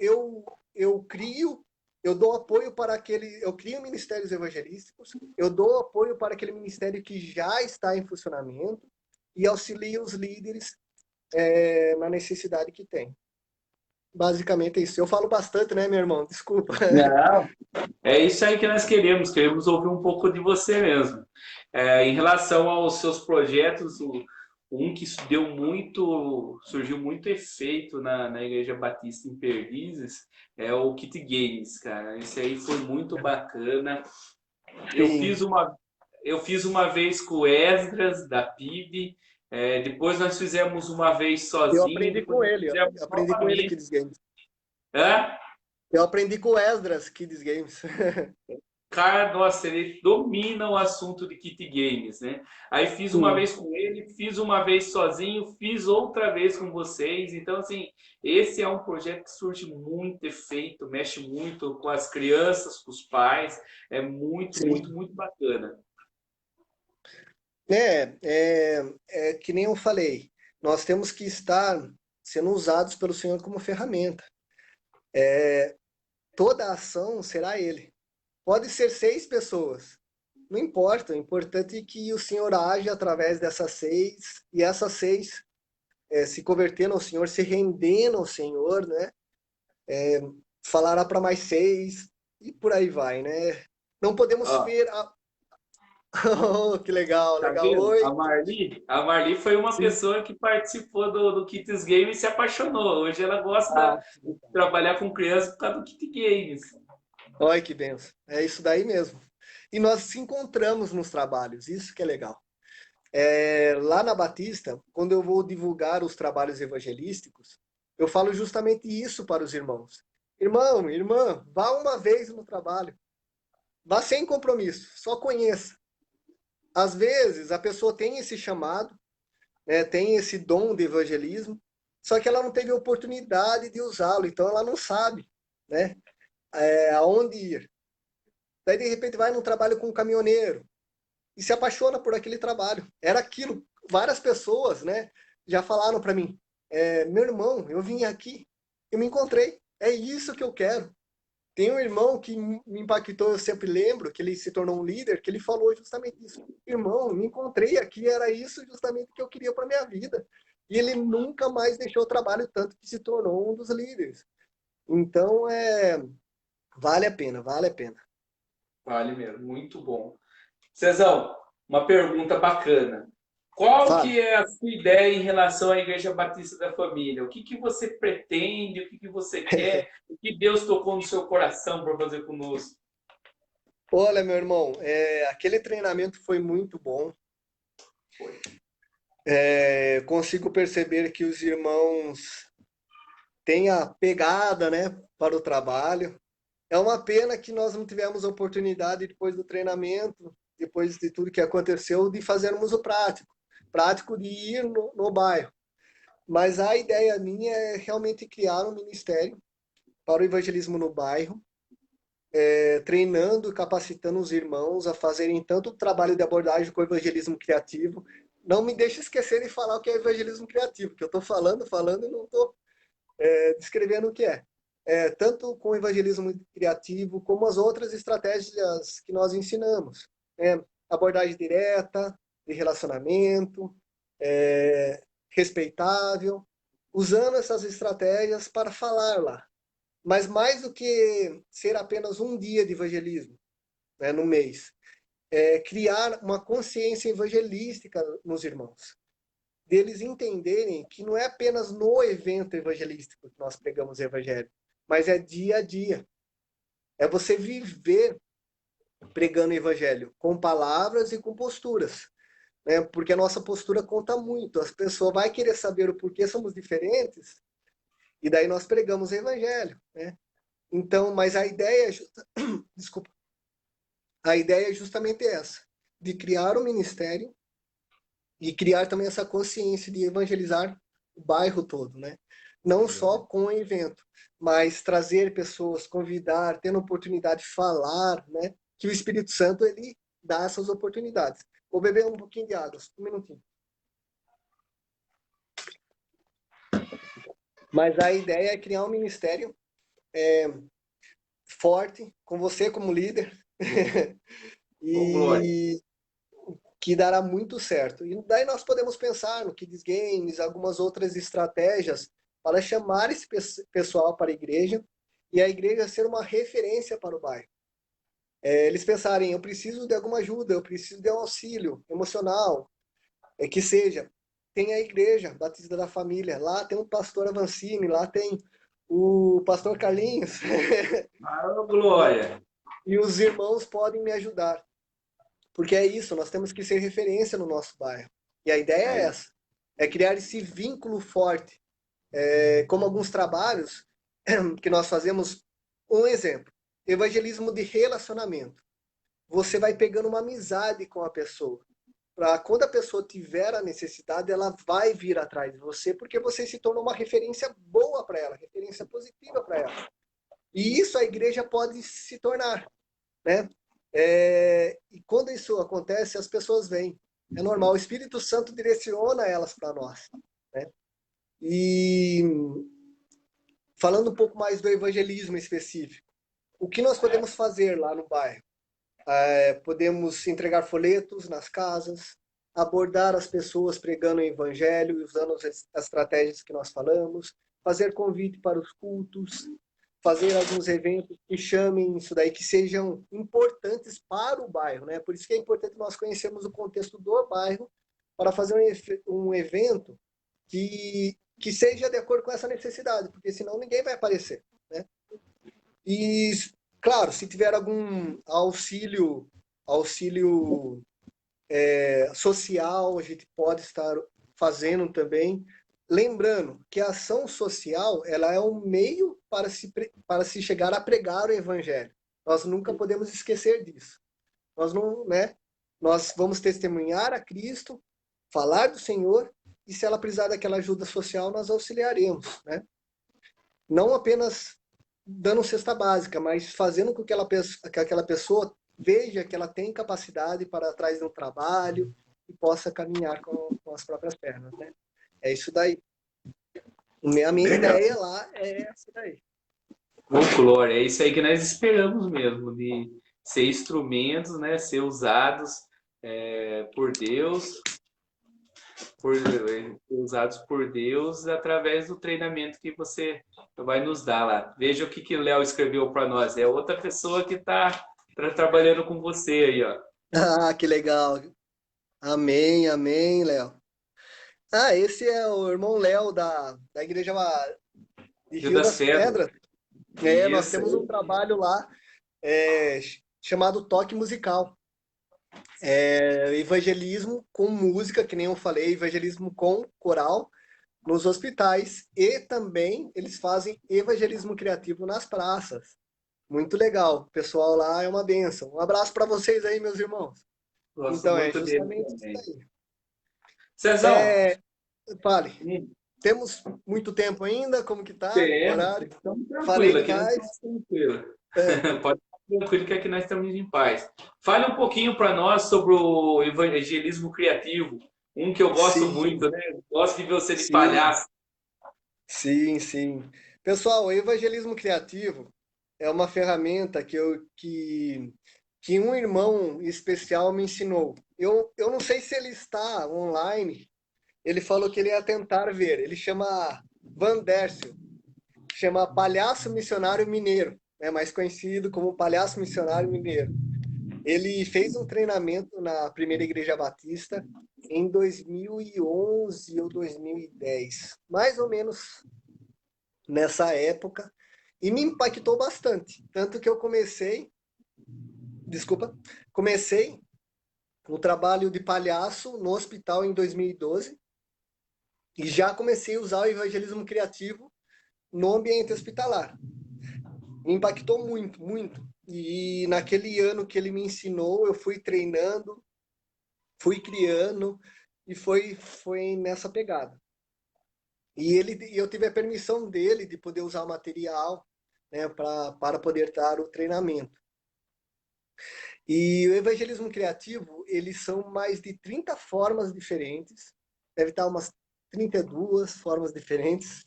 dou apoio para aquele, eu crio ministérios evangelísticos, eu dou apoio para aquele ministério que já está em funcionamento e auxilio os líderes na necessidade que tem. Basicamente é isso. Eu falo bastante, né, meu irmão? Desculpa. Não, é isso aí que nós queremos ouvir um pouco de você mesmo. Em relação aos seus projetos, um que surgiu muito efeito na Igreja Batista em Perdizes é o Kit Games, cara. Esse aí foi muito bacana. Eu Sim, fiz uma vez com o Esdras, da PIB, depois nós fizemos uma vez eu sozinho, aprendi depois com nós ele, eu fizemos aprendi com ele novamente. Kids Games. Hã? Eu aprendi com o Esdras Kids Games. Cara, nossa, ele domina o assunto de kit games, né? Aí fiz uma Sim, vez com ele, fiz uma vez sozinho, fiz outra vez com vocês. Então, assim, esse é um projeto que surge muito efeito, mexe muito com as crianças, com os pais. É muito, muito, sim. muito bacana. É que nem eu falei, nós temos que estar sendo usados pelo Senhor como ferramenta. Toda ação será Ele. Pode ser 6 pessoas, não importa, o importante é que o Senhor age através dessas 6, e essas 6 se convertendo ao Senhor, se rendendo ao Senhor, né? Falará para mais 6, e por aí vai, né? Não podemos Ó, ver. Oh, que legal, tá legal. vendo? Oi. A Marli foi uma Sim. pessoa que participou do Kids Games e se apaixonou. Hoje ela gosta Ah, de trabalhar com crianças por causa do Kit Games. olha que benção. É isso daí mesmo. E nós se encontramos nos trabalhos, isso que é legal. Lá na Batista, quando eu vou divulgar os trabalhos evangelísticos, eu falo justamente isso para os irmãos. Irmão, irmã, vá uma vez no trabalho. Vá sem compromisso, só conheça. Às vezes a pessoa tem esse chamado, né, tem esse dom de evangelismo, só que ela não teve oportunidade de usá-lo, então ela não sabe, né, aonde ir. Daí de repente vai num trabalho com um caminhoneiro, e se apaixona por aquele trabalho. Era aquilo. Várias pessoas, né, já falaram para mim: meu irmão, eu vim aqui, eu me encontrei. É isso que eu quero. Tem um irmão que me impactou, eu sempre lembro, que ele se tornou um líder, que ele falou justamente isso. Irmão, me encontrei aqui, era isso justamente que eu queria para minha vida. E ele nunca mais deixou o trabalho, tanto que se tornou um dos líderes. Então, vale a pena, vale a pena. Vale mesmo, muito bom. Cezão, uma pergunta bacana. Qual Fale. que é a sua ideia em relação à Igreja Batista da Família? O que que você pretende? O que que você quer? O que Deus tocou no seu coração para fazer conosco? Olha, meu irmão, aquele treinamento foi muito bom. Foi. Consigo perceber que os irmãos têm a pegada, né, para o trabalho. É uma pena que nós não tivemos a oportunidade, depois do treinamento, depois de tudo que aconteceu, de fazermos o prático. Prático de ir no bairro. Mas a ideia minha é realmente criar um ministério para o evangelismo no bairro, treinando e capacitando os irmãos a fazerem tanto o trabalho de abordagem com o evangelismo criativo. Não me deixe esquecer de falar o que é evangelismo criativo, que eu estou falando e não estou descrevendo o que é. Tanto com o evangelismo criativo, como as outras estratégias que nós ensinamos. Abordagem direta, de relacionamento, respeitável, usando essas estratégias para falar lá. Mas mais do que ser apenas um dia de evangelismo, né, no mês, criar uma consciência evangelística nos irmãos, deles entenderem que não é apenas no evento evangelístico que nós pregamos o evangelho, mas é dia a dia. É você viver pregando o evangelho com palavras e com posturas, né? Porque a nossa postura conta muito. As pessoas vão querer saber o porquê somos diferentes, e daí nós pregamos o evangelho, né? Então, mas a ideia, desculpa, a ideia é justamente essa, de criar um ministério e criar também essa consciência de evangelizar o bairro todo, né? Não só com o evento, mas trazer pessoas, convidar, tendo oportunidade de falar, né? Que o Espírito Santo ele dá essas oportunidades. Vou beber um pouquinho de água, um minutinho. Mas a ideia é criar um ministério forte, com você como líder, Ô, Glória. e que dará muito certo. E daí nós podemos pensar no Kids Games, algumas outras estratégias para chamar esse pessoal para a igreja e a igreja ser uma referência para o bairro. Eles pensarem, eu preciso de alguma ajuda, eu preciso de um auxílio emocional, que seja. Tem a igreja Batista da Família, lá tem o pastor Avancini, lá tem o pastor Carlinhos, Ah, né? Glória. E os irmãos podem me ajudar. Porque é isso, nós temos que ser referência no nosso bairro. E a ideia é É, essa, é criar esse vínculo forte. Como alguns trabalhos que nós fazemos, um exemplo, evangelismo de relacionamento. Você vai pegando uma amizade com a pessoa. Para quando a pessoa tiver a necessidade, ela vai vir atrás de você, porque você se tornou uma referência boa para ela, referência positiva para ela. E isso a igreja pode se tornar, né? E quando isso acontece, as pessoas vêm. É normal, o Espírito Santo direciona elas para nós, né? E falando um pouco mais do evangelismo específico, o que nós podemos fazer lá no bairro? Podemos entregar folhetos nas casas, abordar as pessoas pregando o evangelho e usando as estratégias que nós falamos, fazer convite para os cultos, fazer alguns eventos que chamem isso daí, que sejam importantes para o bairro, né? Por isso que é importante nós conhecermos o contexto do bairro para fazer um evento que seja de acordo com essa necessidade, porque senão ninguém vai aparecer, né? E, claro, se tiver algum auxílio social, a gente pode estar fazendo também. Lembrando que a ação social ela é um meio para se chegar a pregar o evangelho. Nós nunca podemos esquecer disso. Nós não, né? Nós vamos testemunhar a Cristo, falar do Senhor, e se ela precisar daquela ajuda social, nós auxiliaremos, né? Não apenas dando cesta básica, mas fazendo com que aquela pessoa veja que ela tem capacidade para atrás de um trabalho e possa caminhar com as próprias pernas, né? É isso daí. A minha legal. ideia lá é essa daí. Ô, Glória, é isso aí que nós esperamos mesmo, de ser instrumentos, né? Ser usados por Deus, usados por Deus através do treinamento que você vai nos dar lá. Veja o que o Léo escreveu para nós. É outra pessoa que está trabalhando com você aí, ó. Ah, que legal. Amém, amém, Léo. Ah, esse é o irmão Léo da igreja de Rio Rio das das Pedras. Pedras. Nós Isso temos um aí. trabalho lá é, chamado Toque Musical. Evangelismo com música, que nem eu falei, evangelismo com coral nos hospitais e também eles fazem evangelismo criativo nas praças. Muito legal. O pessoal lá é uma benção. Um abraço para vocês aí, meus irmãos. Gosto Então é muito dele justamente isso também. aí. Cezão, É, fale, hum, temos muito tempo ainda? Como que tá o temos, horário? estamos Falei tranquilos, aqui nós demais? estamos tranquilos. É, Pode ficar tranquilo que aqui nós estamos em paz. Fale um pouquinho para nós sobre o evangelismo criativo, um que eu gosto sim, muito, né? Gosto de ver você de sim. palhaço. Sim, sim. Pessoal, o evangelismo criativo é uma ferramenta que um irmão especial me ensinou. Eu não sei se ele está online. Ele falou que ele ia tentar ver. Ele chama Van Décio, chama Palhaço Missionário Mineiro, é mais conhecido como Palhaço Missionário Mineiro. Ele fez um treinamento na Primeira Igreja Batista em 2011 ou 2010, mais ou menos nessa época e me impactou bastante. Tanto que eu comecei o trabalho de palhaço no hospital em 2012 e já comecei a usar o evangelismo criativo no ambiente hospitalar. Me impactou muito, muito. E naquele ano que ele me ensinou, eu fui treinando, fui criando e foi nessa pegada. E eu tive a permissão dele de poder usar o material, né, para poder dar o treinamento. E o evangelismo criativo, eles são mais de 30 formas diferentes, deve estar umas 32 formas diferentes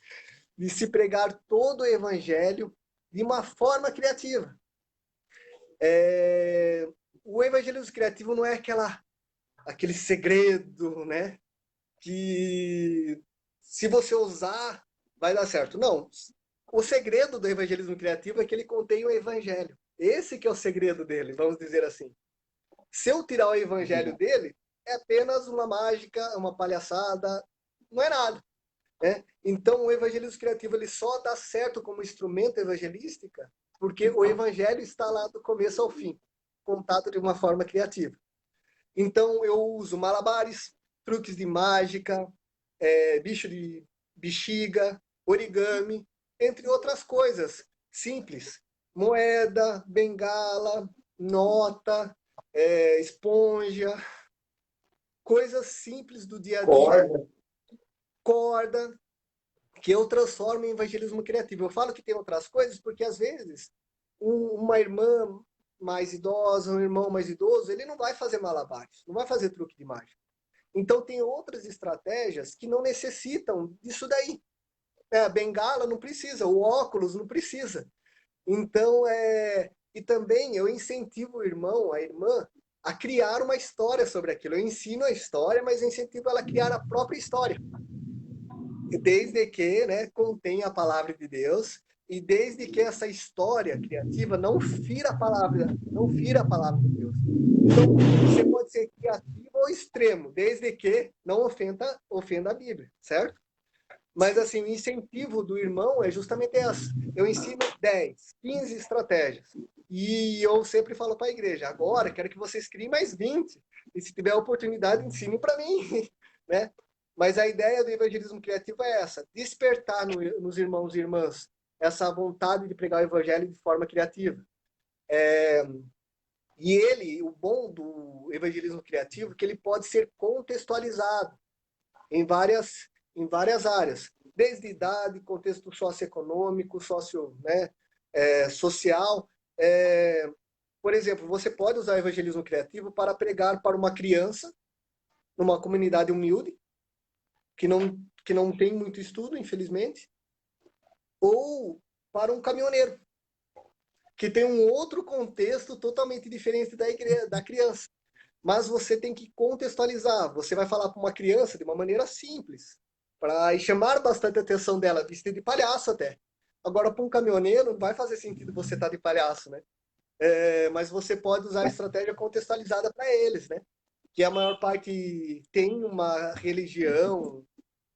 de se pregar todo o evangelho de uma forma criativa. O evangelismo criativo não é aquele segredo, né? Que se você usar, vai dar certo. Não. O segredo do evangelismo criativo é que ele contém o evangelho. Esse que é o segredo dele, vamos dizer assim. Se eu tirar o evangelho dele, é apenas uma mágica, uma palhaçada, não é nada. Né? Então, o evangelismo criativo ele só dá certo como instrumento evangelístico porque o evangelho está lá do começo ao fim, contado de uma forma criativa. Então, eu uso malabares, truques de mágica, bicho de bexiga, origami, entre outras coisas simples. Moeda, bengala, nota, esponja, coisas simples do dia a dia, Corda. corda, que eu transformo em evangelismo criativo. Eu falo que tem outras coisas porque, às vezes, uma irmã mais idosa, um irmão mais idoso, ele não vai fazer malabares, não vai fazer truque de mágica. Então, tem outras estratégias que não necessitam disso daí. A bengala não precisa, o óculos não precisa. Então, e também eu incentivo o irmão, a irmã, a criar uma história sobre aquilo. Eu ensino a história, mas eu incentivo ela a criar a própria história. Desde que, né, contenha a palavra de Deus e desde que essa história criativa não fira a palavra, não fira a palavra de Deus. Então, você pode ser criativo ao extremo, desde que não ofenda a Bíblia, certo? Mas, assim, o incentivo do irmão é justamente essa. Eu ensino 10, 15 estratégias. E eu sempre falo para a igreja, agora quero que vocês criem mais 20. E se tiver oportunidade, ensine para mim. Né? Mas a ideia do evangelismo criativo é essa, despertar nos irmãos e irmãs essa vontade de pregar o evangelho de forma criativa. E o bom do evangelismo criativo é que ele pode ser contextualizado em várias áreas, desde idade, contexto socioeconômico, social. Por exemplo, você pode usar o evangelismo criativo para pregar para uma criança numa comunidade humilde, que não tem muito estudo, infelizmente, ou para um caminhoneiro, que tem um outro contexto totalmente diferente da criança. Mas você tem que contextualizar. Você vai falar para uma criança de uma maneira simples, para chamar bastante a atenção dela, vestido de palhaço até. Agora, para um caminhoneiro, não vai fazer sentido você estar de palhaço, né? Mas você pode usar a estratégia contextualizada para eles, né? Que a maior parte tem uma religião,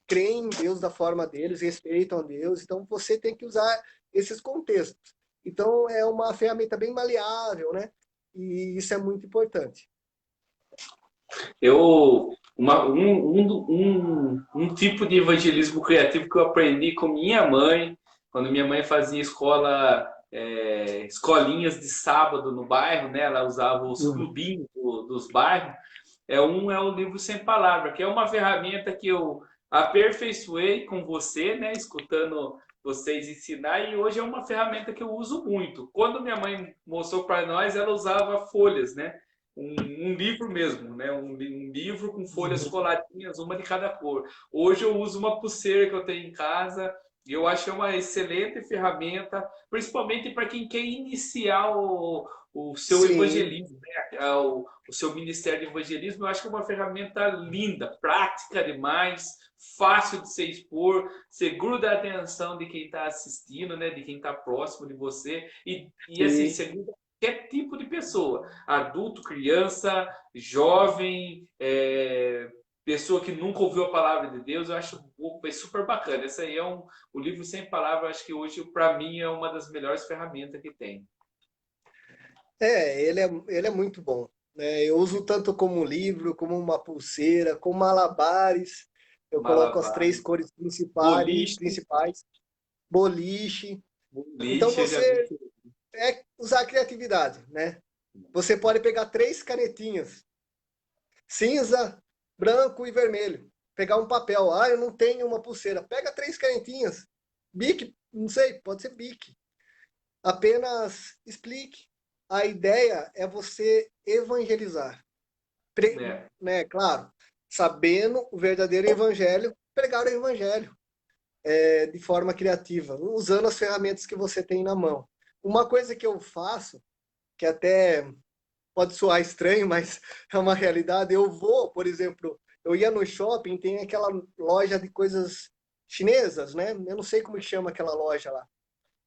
crê em Deus da forma deles, respeitam a Deus, então você tem que usar esses contextos. Então, é uma ferramenta bem maleável, né? E isso é muito importante. Um tipo de evangelismo criativo que eu aprendi com minha mãe, quando minha mãe fazia escolinhas de sábado no bairro, né? Ela usava os clubinhos dos bairros. É o livro Sem Palavra, que é uma ferramenta que eu aperfeiçoei com você, né? Escutando vocês ensinar, e hoje é uma ferramenta que eu uso muito. Quando minha mãe mostrou para nós, ela usava folhas, né? Um livro mesmo, né? Um livro com folhas coladinhas, uma de cada cor. Hoje eu uso uma pulseira que eu tenho em casa e eu acho que é uma excelente ferramenta, principalmente para quem quer iniciar o seu Sim. evangelismo, né? O seu ministério de evangelismo. Eu acho que é uma ferramenta linda, prática demais, fácil de se expor, segura a atenção de quem está assistindo, né? De quem está próximo de você e assim, Sim. segura qualquer tipo de pessoa, adulto, criança, jovem, pessoa que nunca ouviu a palavra de Deus. Eu acho super bacana. Esse aí o livro Sem Palavras, acho que hoje, para mim, é uma das melhores ferramentas que tem. Ele é muito bom. Né? Eu uso tanto como livro, como uma pulseira, como malabares. Eu coloco as Malabar, 3 cores boliche, principais, boliche. Então boliche, eu já vi. você usar a criatividade, né? Você pode pegar 3 canetinhas, cinza, branco e vermelho. Pegar um papel. Ah, eu não tenho uma pulseira. Pega 3 canetinhas. Bic, não sei, pode ser bic. Apenas explique. A ideia é você evangelizar. É. Né, claro, sabendo o verdadeiro evangelho, pregar o evangelho. de forma criativa, usando as ferramentas que você tem na mão. Uma coisa que eu faço, que até pode soar estranho, mas é uma realidade, eu vou, por exemplo, eu ia no shopping, tem aquela loja de coisas chinesas, né? Eu não sei como que chama aquela loja lá.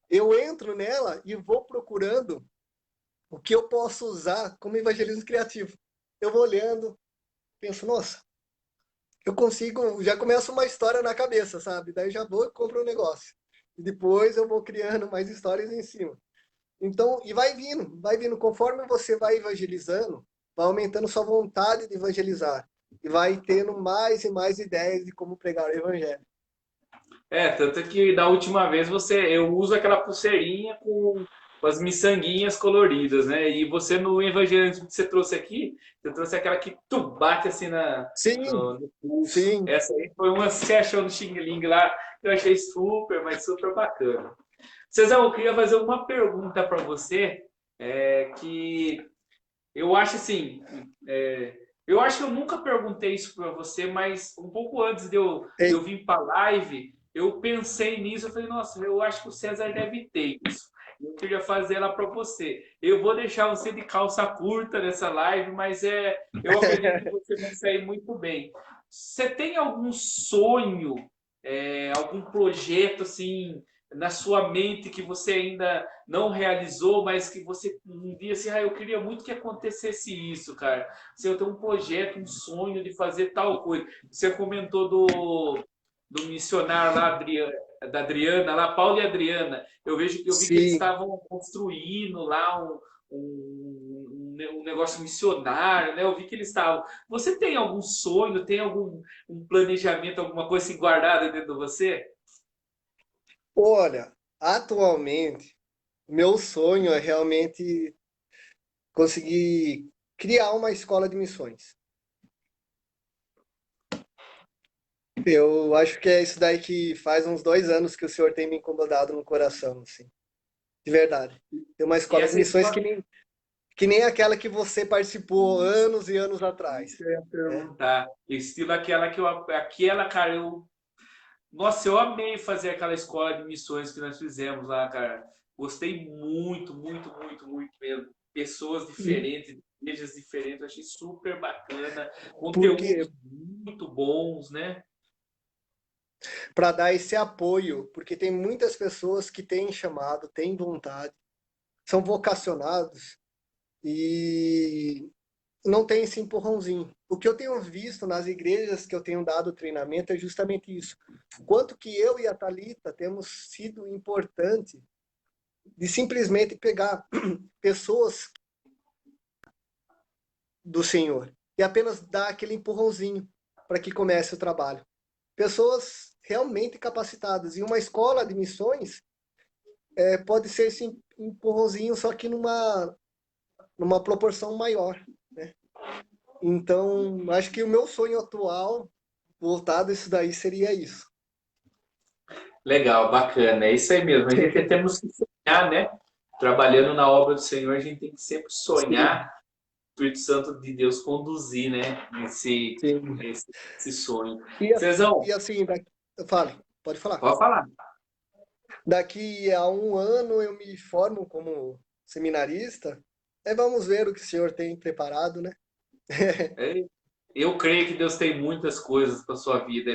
Eu entro nela e vou procurando o que eu posso usar como evangelismo criativo. Eu vou olhando, penso, nossa, eu consigo, já começa uma história na cabeça, sabe? Daí já vou e compro um negócio. E depois eu vou criando mais histórias em cima. Então, e vai vindo, conforme você vai evangelizando, vai aumentando sua vontade de evangelizar. E vai tendo mais e mais ideias de como pregar o evangelho. Tanto que da última vez eu uso aquela pulseirinha com as miçanguinhas coloridas, né? E você no evangelismo que você trouxe aqui, você trouxe aquela que tu bate assim Sim, no pulso. sim. Essa aí foi uma que você achou no Xing Ling lá, que eu achei super, mas super bacana. Cezão, eu queria fazer uma pergunta para você, que eu acho assim, eu acho que eu nunca perguntei isso para você, mas um pouco antes de eu Ei, vir para a live, eu pensei nisso, eu falei, nossa, eu acho que o César deve ter isso. Eu queria fazer ela para você. Eu vou deixar você de calça curta nessa live, mas eu acredito que você vai sair muito bem. Você tem algum sonho, algum projeto assim na sua mente que você ainda não realizou, mas que você um dia assim, eu queria muito que acontecesse isso, cara. Se eu tenho um projeto, um sonho de fazer tal coisa. Você comentou do missionário lá, da Adriana, lá, Paulo e Adriana. Eu vi que eles sim. estavam construindo lá um negócio missionário, né? Eu vi que eles estavam. Você tem algum sonho, tem algum um planejamento, alguma coisa assim guardada dentro de você? Olha, atualmente, meu sonho é realmente conseguir criar uma escola de missões. Eu acho que é isso daí que faz uns 2 anos que o senhor tem me incomodado no coração, assim, de verdade. Ter uma E escola de essa missões escola. que nem aquela que você participou anos e anos atrás, Isso eu ia né? perguntar. Estilo aquela aquela, cara, nossa, eu amei fazer aquela escola de missões que nós fizemos lá, cara. Gostei muito, muito, muito, muito mesmo. Pessoas diferentes, igrejas diferentes, eu achei super bacana. Porque Conteúdos muito bons, né? para dar esse apoio, porque tem muitas pessoas que têm chamado, têm vontade, são vocacionados e não tem esse empurrãozinho. O que eu tenho visto nas igrejas que eu tenho dado treinamento é justamente isso. Quanto que eu e a Thalita temos sido importante de simplesmente pegar pessoas do Senhor e apenas dar aquele empurrãozinho para que comece o trabalho. Pessoas realmente capacitadas. E uma escola de missões pode ser esse empurrãozinho, só que numa proporção maior. Né? Então, acho que o meu sonho atual, voltado a isso daí, seria isso. Legal, bacana. É isso aí mesmo. A gente temos que sonhar, né? Trabalhando na obra do Senhor, a gente tem que sempre Sim, sonhar o Espírito Santo de Deus conduzir, né? sim. Esse sonho. E, Cezão, e assim, fale, pode falar. pode falar. Daqui a um ano eu me formo como seminarista. Aí vamos ver o que o senhor tem preparado, né? É, eu creio que Deus tem muitas coisas para sua vida.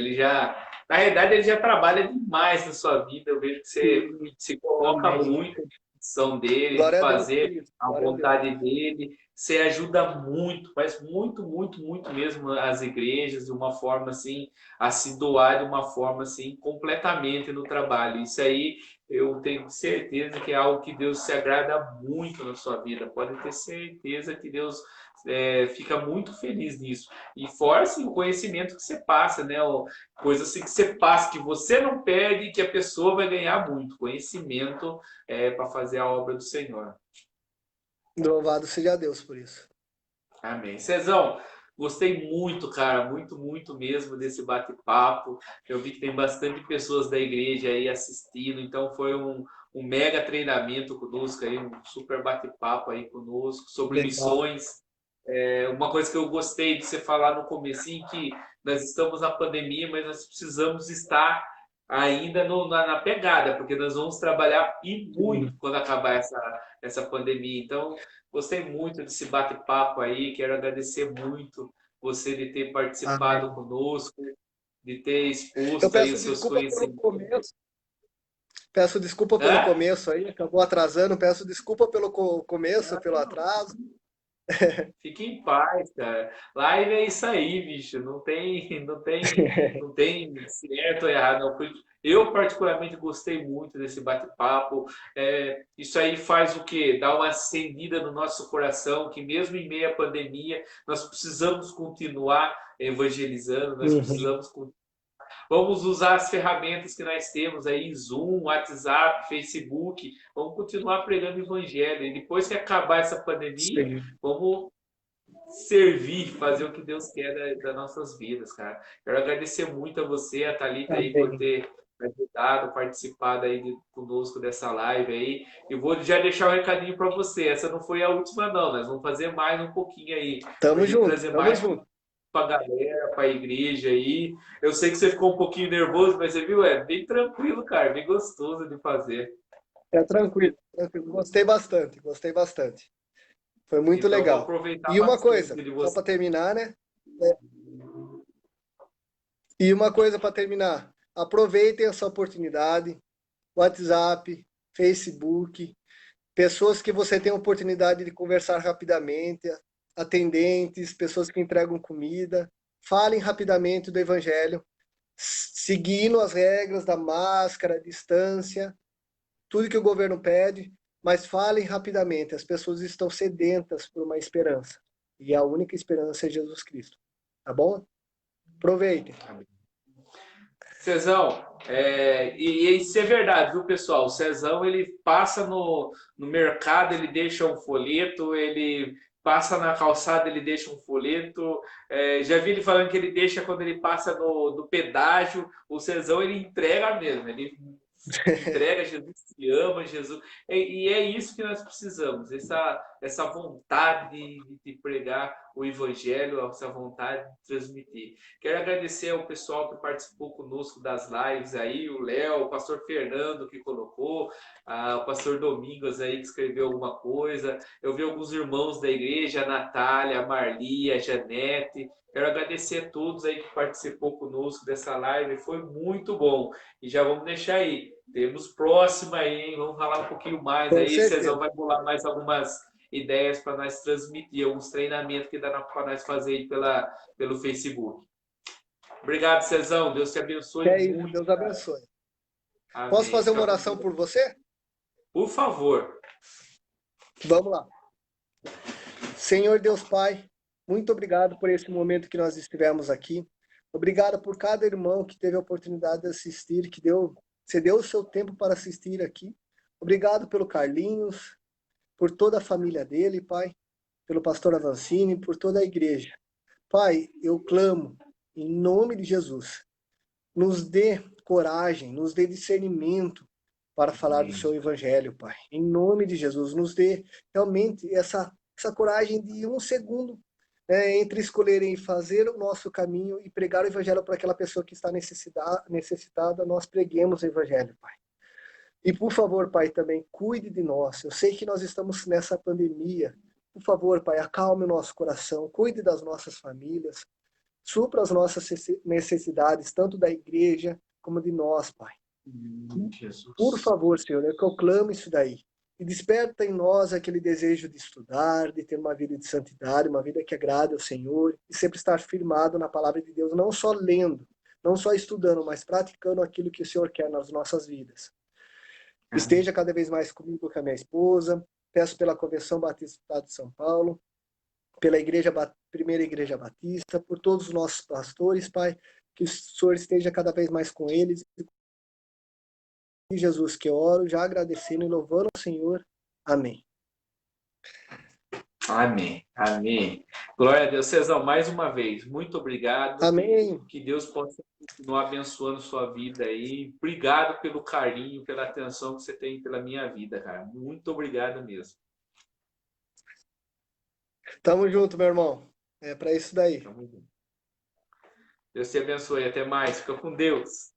Na realidade, ele já trabalha demais na sua vida. Eu vejo que você Sim. se coloca Amém. muito na função dele, de Glória a Deus por fazer isso. a Glória a Deus. vontade dele. Você ajuda muito, mas muito, muito, muito mesmo as igrejas de uma forma assim, a se doar de uma forma assim, completamente no trabalho. Isso aí eu tenho certeza que é algo que Deus se agrada muito na sua vida. Pode ter certeza que Deus fica muito feliz nisso. E fora assim, o conhecimento que você passa, né? Coisa assim que você passa, que você não perde e que a pessoa vai ganhar muito. Conhecimento para fazer a obra do Senhor. Louvado seja Deus por isso. Amém. Cezão, gostei muito, cara, muito, muito mesmo desse bate-papo. Eu vi que tem bastante pessoas da igreja aí assistindo, então foi um mega treinamento conosco aí, um super bate-papo aí conosco sobre Legal. missões. Uma coisa que eu gostei de você falar no comecinho que nós estamos na pandemia, mas nós precisamos estar ainda na pegada, porque nós vamos trabalhar e muito quando acabar essa pandemia. Então, gostei muito desse bate-papo aí, quero agradecer muito você de ter participado Amém. conosco, de ter Eu exposto aí peço os seus desculpa pelo conhecimentos. começo. Peço desculpa pelo Hã? começo aí, acabou atrasando. Peço desculpa pelo começo, pelo atraso. Fique em paz, cara. Live é isso aí, bicho. Não tem certo ou errado. Não. Eu particularmente gostei muito desse bate-papo. Isso aí faz o quê? Dá uma acendida no nosso coração, que mesmo em meio à pandemia, nós precisamos continuar evangelizando, nós Uhum. precisamos. Vamos usar as ferramentas que nós temos aí, Zoom, WhatsApp, Facebook. Vamos continuar pregando o evangelho. E depois que acabar essa pandemia, Sim. vamos servir, fazer o que Deus quer das nossas vidas, cara. Quero agradecer muito a você, a Thalita aí, por Amém. ter ajudado, participado aí conosco dessa live aí. E vou já deixar um recadinho para você. Essa não foi a última, não. Nós vamos fazer mais um pouquinho aí, para Tamo a gente junto, trazer tamo mais junto. para a galera, para a igreja aí. Eu sei que você ficou um pouquinho nervoso, mas você viu, é bem tranquilo, cara, bem gostoso de fazer. É tranquilo, tranquilo. Gostei bastante, gostei bastante. Foi muito Então, vou legal. aproveitar E uma bastante coisa, de só você. para terminar, né? E uma coisa para terminar. Aproveitem essa oportunidade. WhatsApp, Facebook, pessoas que você tem a oportunidade de conversar rapidamente, atendentes, pessoas que entregam comida. Falem rapidamente do Evangelho, seguindo as regras da máscara, distância, tudo que o governo pede, mas falem rapidamente. As pessoas estão sedentas por uma esperança. E a única esperança é Jesus Cristo. Tá bom? Aproveitem. Cezão, e isso é verdade, viu, pessoal? O Cezão, ele passa no mercado, ele deixa um folheto, ele passa na calçada, ele deixa um folheto. Já vi ele falando que ele deixa quando ele passa no pedágio. O Cezão, ele entrega mesmo, ele entrega Jesus, se ama Jesus. E é isso que nós precisamos, essa vontade de pregar o evangelho, essa vontade de transmitir. Quero agradecer ao pessoal que participou conosco das lives aí, o Léo, o pastor Fernando que colocou, o pastor Domingos aí que escreveu alguma coisa. Eu vi alguns irmãos da igreja, a Natália, a Marli, a Janete. Quero agradecer a todos aí que participou conosco dessa live, foi muito bom. E já vamos deixar aí. Temos próxima aí, hein? Vamos falar um pouquinho mais Com aí. Cezão certeza. vai bolar mais algumas ideias para nós transmitir, alguns treinamentos que dá para nós fazer aí pelo Facebook. Obrigado, Cezão. Deus te abençoe É isso. muito, Deus cara. abençoe. Posso Amém. fazer uma Fica com oração Deus. por você? Por favor. Vamos lá. Senhor Deus Pai, muito obrigado por esse momento que nós estivemos aqui. Obrigado por cada irmão que teve a oportunidade de assistir, que cedeu o seu tempo para assistir aqui. Obrigado pelo Carlinhos, por toda a família dele, Pai, pelo pastor Avancini, por toda a igreja. Pai, eu clamo em nome de Jesus, nos dê coragem, nos dê discernimento para falar do Amém. seu evangelho, Pai. Em nome de Jesus, nos dê realmente essa coragem de um segundo, entre escolher e fazer o nosso caminho e pregar o evangelho para aquela pessoa que está necessitada, nós preguemos o evangelho, Pai. E por favor, Pai, também cuide de nós. Eu sei que nós estamos nessa pandemia. Por favor, Pai, acalme o nosso coração, cuide das nossas famílias, supra as nossas necessidades, tanto da igreja como de nós, Pai. Por Jesus. favor, Senhor, é que eu clamo isso daí. E desperta em nós aquele desejo de estudar, de ter uma vida de santidade, uma vida que agrade ao Senhor, e sempre estar firmado na palavra de Deus, não só lendo, não só estudando, mas praticando aquilo que o Senhor quer nas nossas vidas. Amém. Esteja cada vez mais comigo, com a minha esposa. Peço pela Convenção Batista do Estado de São Paulo, pela Primeira Igreja Batista, por todos os nossos pastores, Pai, que o Senhor esteja cada vez mais com eles. E Jesus, que eu oro, já agradecendo e louvando ao Senhor. Amém. Amém. Amém. Glória a Deus. Cezão, mais uma vez, muito obrigado. Amém. Que Deus possa continuar abençoando sua vida aí. Obrigado pelo carinho, pela atenção que você tem pela minha vida, cara. Muito obrigado mesmo. Tamo junto, meu irmão. É para isso daí. Tamo junto. Deus te abençoe. Até mais. Fica com Deus.